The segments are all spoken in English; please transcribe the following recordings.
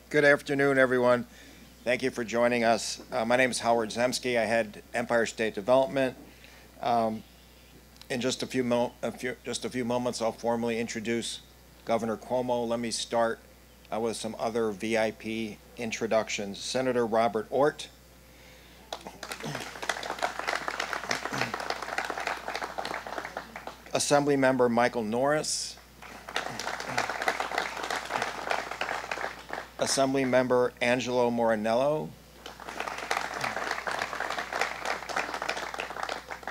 Good afternoon, everyone. Thank you for joining us. My name is Howard Zemsky. I head Empire State Development. Um, in just a few moments, I'll formally introduce Governor Cuomo. Let me start with some other VIP introductions. Senator Robert Ort, Assemblymember Michael Norris, Assemblymember Angelo Morinello,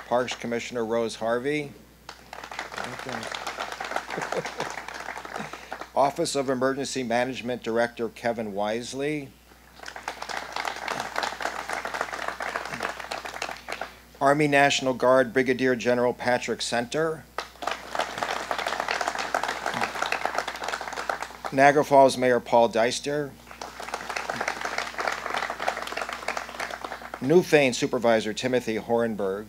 Parks Commissioner Rose Harvey, Office of Emergency Management Director Kevin Wisely, Army National Guard Brigadier General Patrick Center, Niagara Falls Mayor Paul Deister, Newfane Supervisor Timothy Horenberg,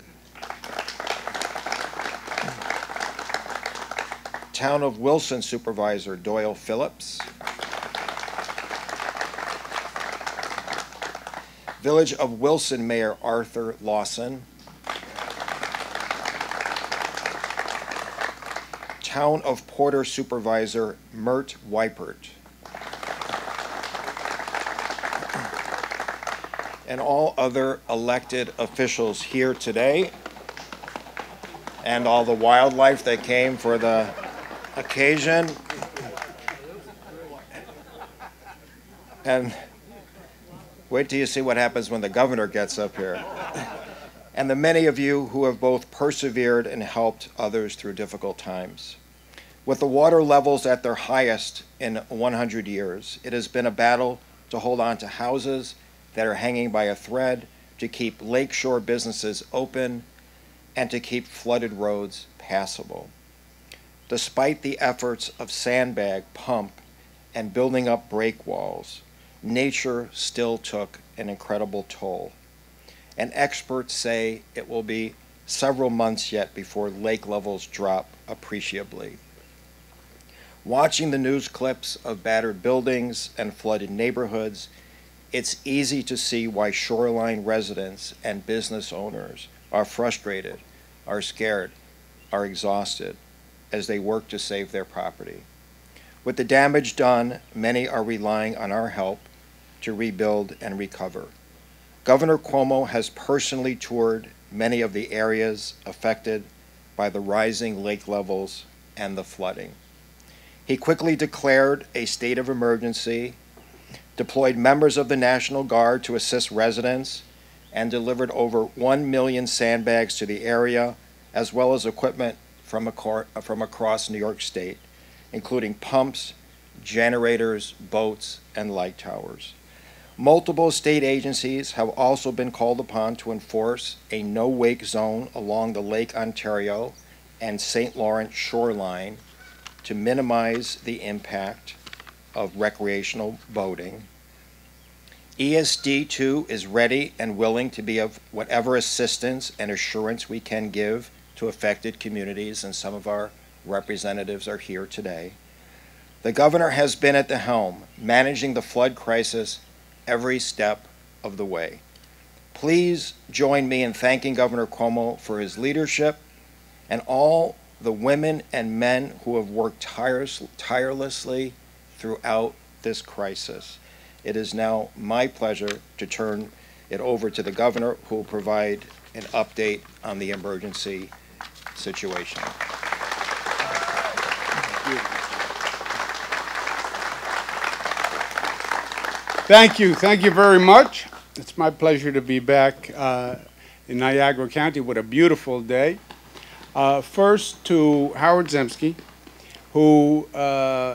Town of Wilson Supervisor Doyle Phillips, Village of Wilson Mayor Arthur Lawson, Town of Porter Supervisor Mert Weipert, and all other elected officials here today, and all the wildlife that came for the occasion. And wait till you see what happens when the governor gets up here. And the many of you who have both persevered and helped others through difficult times. With the water levels at their highest in 100 years, it has been a battle to hold on to houses that are hanging by a thread, to keep lakeshore businesses open, and to keep flooded roads passable. Despite the efforts of sandbag, pump, and building up break walls, nature still took an incredible toll. And experts say it will be several months yet before lake levels drop appreciably. Watching the news clips of battered buildings and flooded neighborhoods, it's easy to see why shoreline residents and business owners are frustrated, are scared, are exhausted as they work to save their property. With the damage done, many are relying on our help to rebuild and recover. Governor Cuomo has personally toured many of the areas affected by the rising lake levels and the flooding. He quickly declared a state of emergency, deployed members of the National Guard to assist residents, and delivered over 1 million sandbags to the area, as well as equipment from across New York State, including pumps, generators, boats, and light towers. Multiple state agencies have also been called upon to enforce a no-wake zone along the Lake Ontario and St. Lawrence shoreline to minimize the impact of recreational boating. ESD, too, is ready and willing to be of whatever assistance and assurance we can give to affected communities, and some of our representatives are here today. The governor has been at the helm, managing the flood crisis every step of the way. Please join me in thanking Governor Cuomo for his leadership and all the women and men who have worked tirelessly throughout this crisis. It is now my pleasure to turn it over to the governor, who will provide an update on the emergency situation. Thank you. Thank you very much. It's my pleasure to be back in Niagara County with a beautiful day. First to Howard Zemsky, who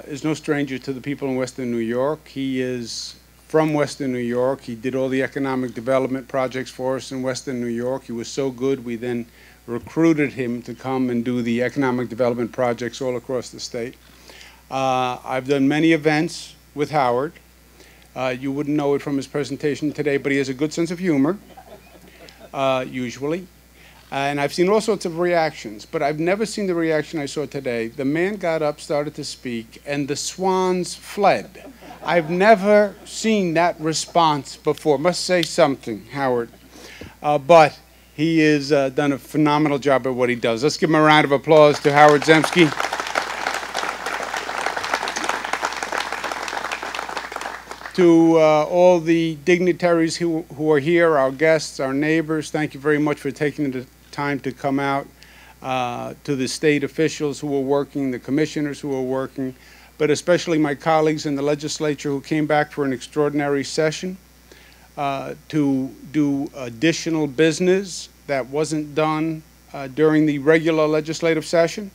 is no stranger to the people in Western New York. He is from Western New York. He did all the economic development projects for us in Western New York. He was so good, we then recruited him to come and do the economic development projects all across the state. I've done many events with Howard. You wouldn't know it from his presentation today, but he has a good sense of humor, usually. And I've seen all sorts of reactions, but I've never seen the reaction I saw today. The man got up, started to speak, and the swans fled. I've never seen that response before. Must say something, Howard. But he has done a phenomenal job at what he does. Let's give him a round of applause to Howard Zemsky. To all the dignitaries who are here, our guests, our neighbors, thank you very much for taking the time to come out. To the state officials who are working, the commissioners who are working, but especially my colleagues in the legislature who came back for an extraordinary session to do additional business that wasn't done during the regular legislative session.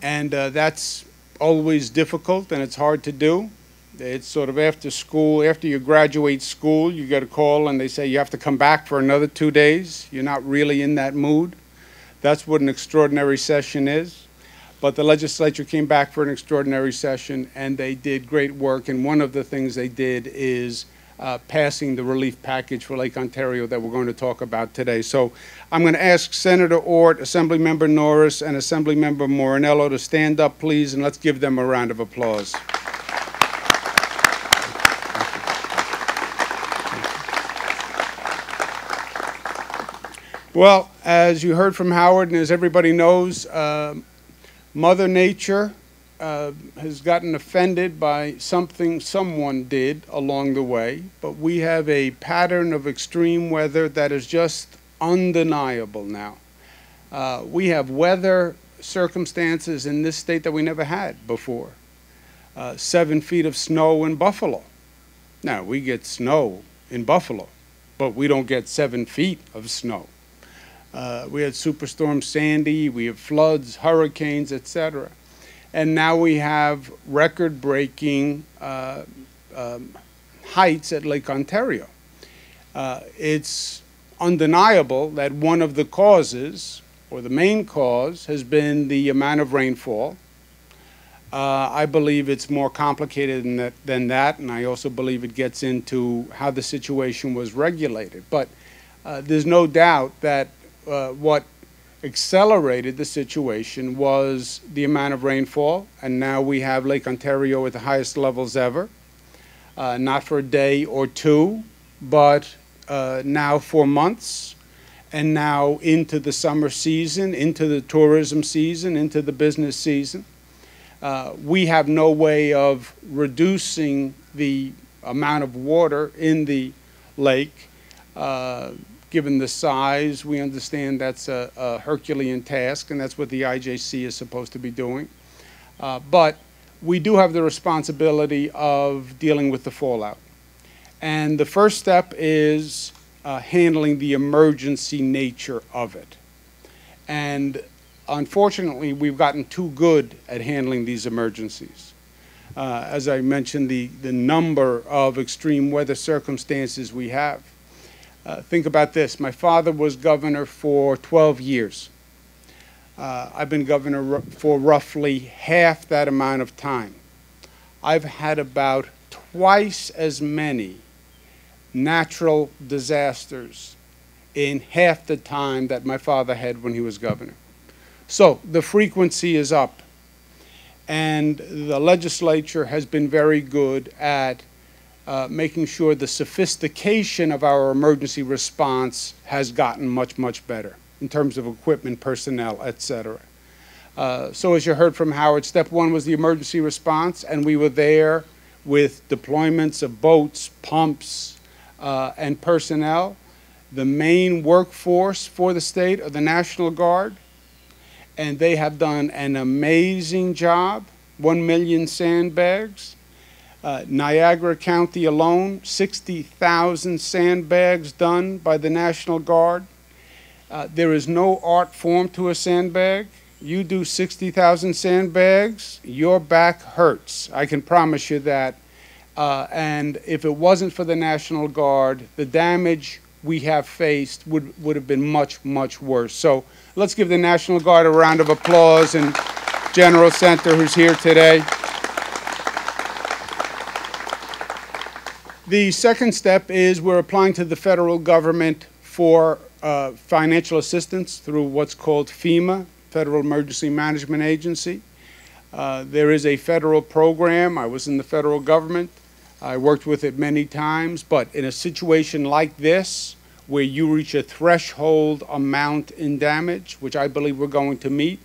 And that's always difficult and it's hard to do. It's sort of after school, after you graduate school, you get a call and they say you have to come back for another 2 days. You're not really in that mood. That's what an extraordinary session is. But the legislature came back for an extraordinary session and they did great work. And one of the things they did is passing the relief package for Lake Ontario that we're going to talk about today. So I'm going to ask Senator Ort, Assemblymember Norris, and Assemblymember Morinello to stand up, please, and let's give them a round of applause. Well, as you heard from Howard and as everybody knows, Mother Nature has gotten offended by something someone did along the way, but we have a pattern of extreme weather that is just undeniable now. We have weather circumstances in this state that we never had before. 7 feet of snow in Buffalo. Now, we get snow in Buffalo, but we don't get 7 feet of snow. We had Superstorm Sandy, we have floods, hurricanes, etc. And now we have record-breaking heights at Lake Ontario. It's undeniable that one of the causes, or the main cause, has been the amount of rainfall. I believe it's more complicated than that, and I also believe it gets into how the situation was regulated. But there's no doubt that what accelerated the situation was the amount of rainfall, and now we have Lake Ontario at the highest levels ever, not for a day or two, but now for months, and now into the summer season, into the tourism season, into the business season. We have no way of reducing the amount of water in the lake. Given the size, we understand that's a Herculean task, and that's what the IJC is supposed to be doing. But we do have the responsibility of dealing with the fallout. And the first step is handling the emergency nature of it. And unfortunately, we've gotten too good at handling these emergencies. As I mentioned, the number of extreme weather circumstances we have. Think about this. My father was governor for 12 years. I've been governor for roughly half that amount of time. I've had about twice as many natural disasters in half the time that my father had when he was governor. So the frequency is up. And the legislature has been very good at making sure the sophistication of our emergency response has gotten much, much better in terms of equipment, personnel, et cetera. So as you heard from Howard, step one was the emergency response, and we were there with deployments of boats, pumps, and personnel. The main workforce for the state are the National Guard, and they have done an amazing job. 1 million sandbags. Niagara County alone, 60,000 sandbags done by the National Guard. There is no art form to a sandbag. You do 60,000 sandbags, your back hurts. I can promise you that. And if it wasn't for the National Guard, the damage we have faced would have been much, much worse. So let's give the National Guard a round of applause, and General Center, who's here today. The second step is we're applying to the federal government for financial assistance through what's called FEMA, Federal Emergency Management Agency. There is a federal program. I was in the federal government. I worked with it many times, but in a situation like this, where you reach a threshold amount in damage, which I believe we're going to meet,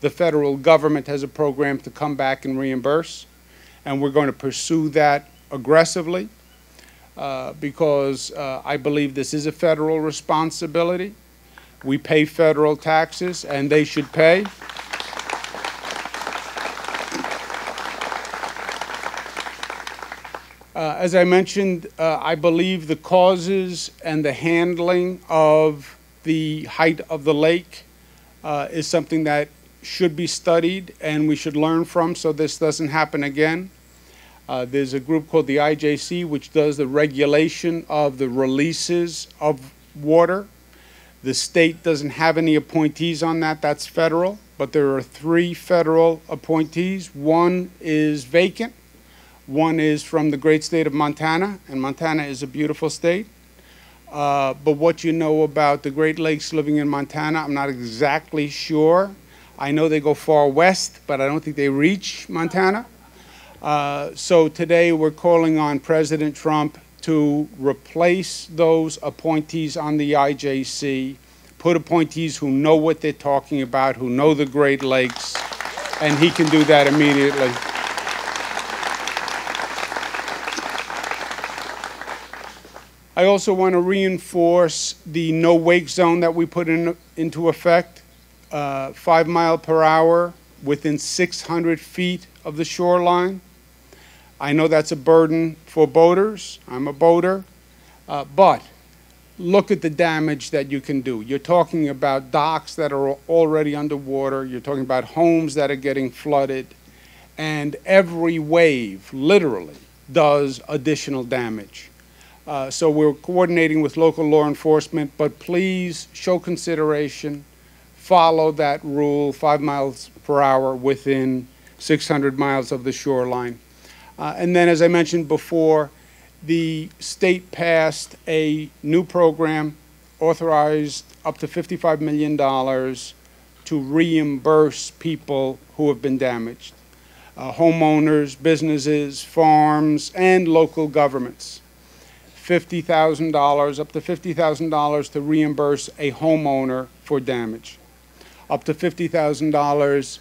the federal government has a program to come back and reimburse, and we're going to pursue that aggressively because I believe this is a federal responsibility. We pay federal taxes, and they should pay. As I mentioned, I believe the causes and the handling of the height of the lake is something that should be studied and we should learn from so this doesn't happen again. There's a group called the IJC which does the regulation of the releases of water. The state doesn't have any appointees on that. That's federal, but there are 3 federal appointees. One is vacant. One is from the great state of Montana, and Montana is a beautiful state. But what you know about the Great Lakes living in Montana, I'm not exactly sure. I know they go far west, but I don't think they reach Montana. So today we're calling on President Trump to replace those appointees on the IJC, put appointees who know what they're talking about, who know the Great Lakes, and he can do that immediately. I also want to reinforce the no-wake zone that we put into effect, 5 miles per hour within 600 feet of the shoreline. I know that's a burden for boaters. I'm a boater. But look at the damage that you can do. You're talking about docks that are already underwater. You're talking about homes that are getting flooded. And every wave, literally, does additional damage. So we're coordinating with local law enforcement, but please show consideration, follow that rule, 5 miles per hour within 600 miles of the shoreline. And then, as I mentioned before, the state passed a new program, authorized up to $55 million to reimburse people who have been damaged, homeowners, businesses, farms, and local governments. $50,000, up to $50,000 to reimburse a homeowner for damage, up to $50,000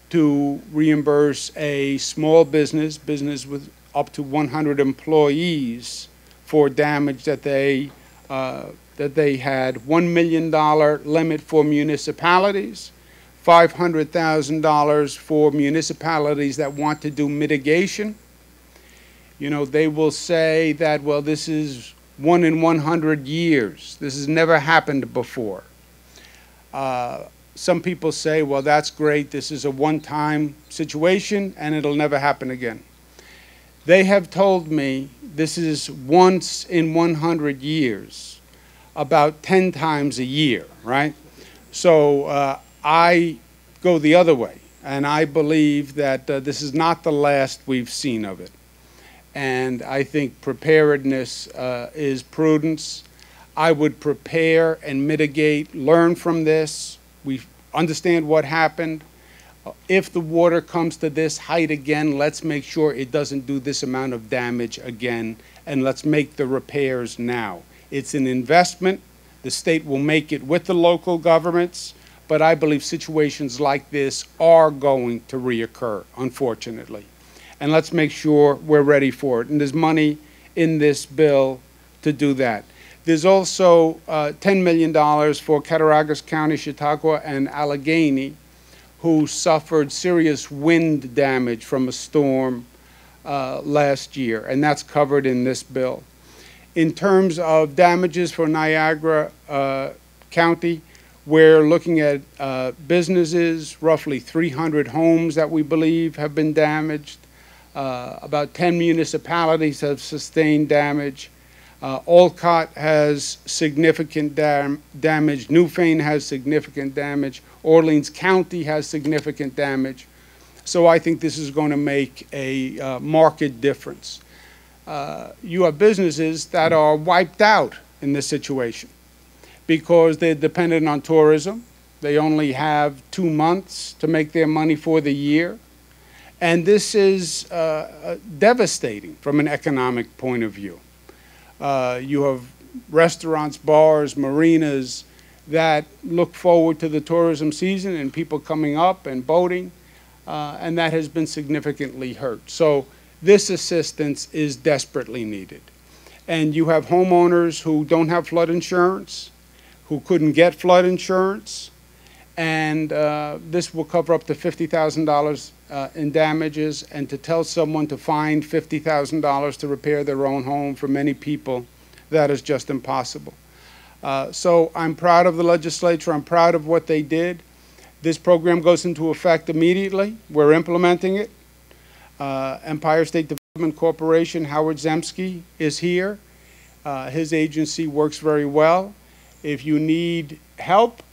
to reimburse a small business with up to 100 employees for damage that they had, $1 million limit for municipalities, $500,000 for municipalities that want to do mitigation. You know, they will say that, well, this is 1 in 100 years. This has never happened before. Some people say, well, that's great. This is a one-time situation, and it'll never happen again. They have told me this is once in 100 years, about 10 times a year, right? So I go the other way, and I believe that this is not the last we've seen of it. And I think preparedness is prudence. I would prepare and mitigate, learn from this. We understand what happened. If the water comes to this height again, let's make sure it doesn't do this amount of damage again, and let's make the repairs now. It's an investment. The state will make it with the local governments, but I believe situations like this are going to reoccur, unfortunately. And let's make sure we're ready for it. And there's money in this bill to do that. There's also $10 million for Cattaraugus County, Chautauqua, and Allegheny, who suffered serious wind damage from a storm last year, and that's covered in this bill. In terms of damages for Niagara County, we're looking at businesses, roughly 300 homes that we believe have been damaged. About 10 municipalities have sustained damage. Olcott has significant damage. Newfane has significant damage. Orleans County has significant damage. So I think this is going to make a marked difference. You have businesses that are wiped out in this situation. because they're dependent on tourism. They only have 2 months to make their money for the year. And this is devastating from an economic point of view. You have restaurants, bars, marinas that look forward to the tourism season and people coming up and boating, and that has been significantly hurt. So this assistance is desperately needed. And you have homeowners who don't have flood insurance, who couldn't get flood insurance, and this will cover up to $50,000 in damages, and to tell someone to find $50,000 to repair their own home, for many people, that is just impossible. So I'm proud of the legislature. I'm proud of what they did. This program goes into effect immediately. We're implementing it. Empire State Development Corporation, Howard Zemsky, is here. His agency works very well. If you need help,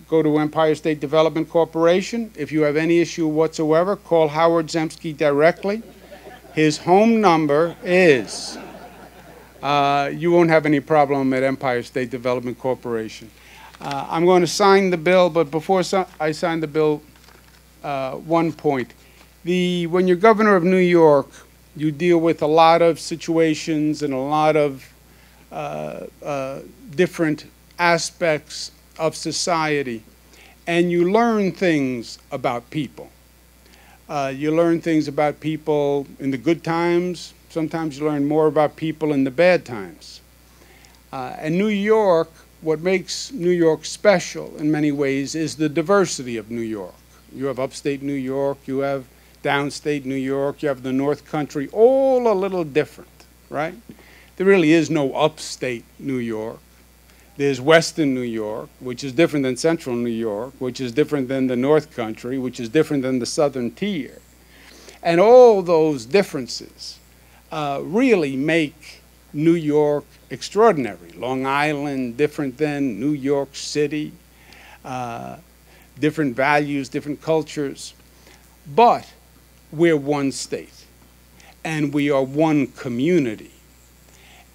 go to Empire State Development Corporation. If you have any issue whatsoever, call Howard Zemsky directly. His home number is, you won't have any problem at Empire State Development Corporation. I'm going to sign the bill, but before I sign the bill, one point. When you're governor of New York, you deal with a lot of situations and a lot of different aspects of society, and you learn things about people. You learn things about people in the good times. Sometimes you learn more about people in the bad times. And New York, what makes New York special in many ways is the diversity of New York. You have upstate New York, you have downstate New York, you have the North Country, all a little different, right? There really is no upstate New York. There's Western New York, which is different than Central New York, which is different than the North Country, which is different than the Southern Tier. And all those differences really make New York extraordinary. Long Island, different than New York City, different values, different cultures. But we're one state, and we are one community.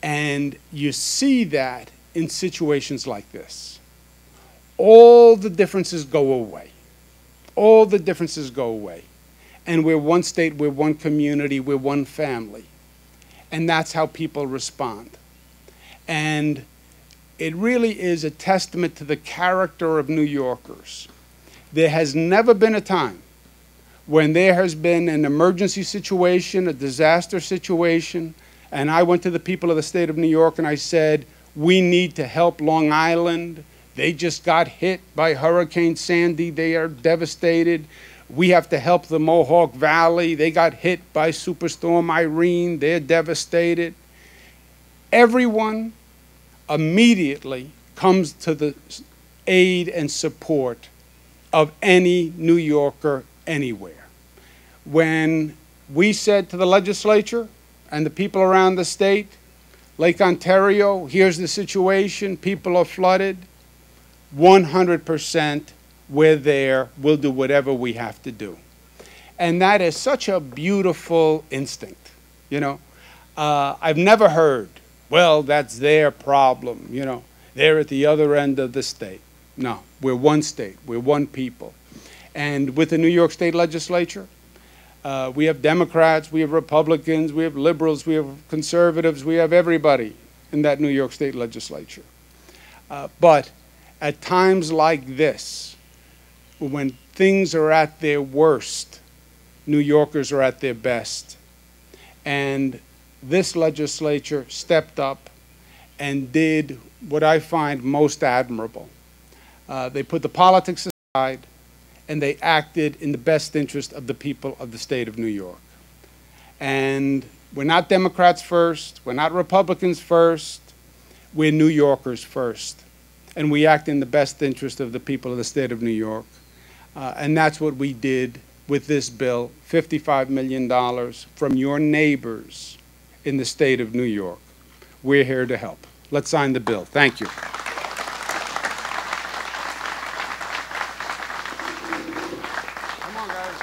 And you see that in situations like this. All the differences go away. All the differences go away. And we're one state, we're one community, we're one family. And that's how people respond. And it really is a testament to the character of New Yorkers. There has never been a time when there has been an emergency situation, a disaster situation, and I went to the people of the state of New York and I said, we need to help Long Island. They just got hit by Hurricane Sandy. They are devastated. We have to help the Mohawk Valley. They got hit by Superstorm Irene. They're devastated. Everyone immediately comes to the aid and support of any New Yorker anywhere. When we said to the legislature and the people around the state, Lake Ontario, here's the situation, people are flooded, 100% we're there, we'll do whatever we have to do. And that is such a beautiful instinct, you know. I've never heard, well, that's their problem, you know, they're at the other end of the state. No, we're one state, we're one people. And with the New York State Legislature, we have Democrats, we have Republicans, we have liberals, we have conservatives, we have everybody in that New York State Legislature. But at times like this, when things are at their worst, New Yorkers are at their best. And this legislature stepped up and did what I find most admirable. They put the politics aside, and they acted in the best interest of the people of the state of New York. And we're not Democrats first, we're not Republicans first, we're New Yorkers first. And we act in the best interest of the people of the state of New York. And that's what we did with this bill, $55 million from your neighbors in the state of New York. We're here to help. Let's sign the bill. Thank you. Come on, guys.